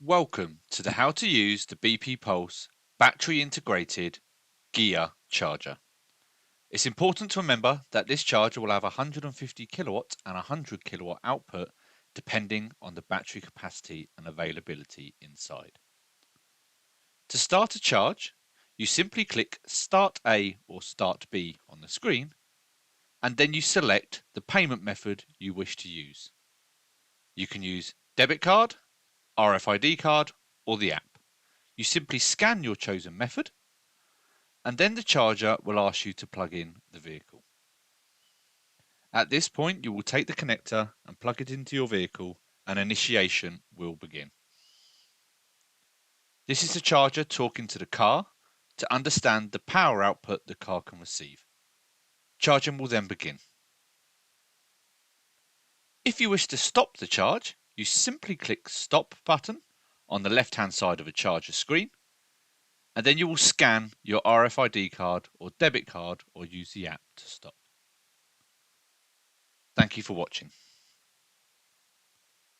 Welcome to the how to use the BP Pulse battery integrated Gia charger. It's important to remember that this charger will have 150 kilowatt and 100 kilowatt output depending on the battery capacity and availability inside. To start a charge, you simply click Start A or Start B on the screen and then you select the payment method you wish to use. You can use debit card, RFID card or the app. You simply scan your chosen method and then the charger will ask you to plug in the vehicle. At this point, you will take the connector and plug it into your vehicle and initiation will begin. This is the charger talking to the car to understand the power output the car can receive. Charging will then begin. If you wish to stop the charge, you simply click Stop button on the left-hand side of a charger screen, and then you will scan your RFID card or debit card or use the app to stop. Thank you for watching.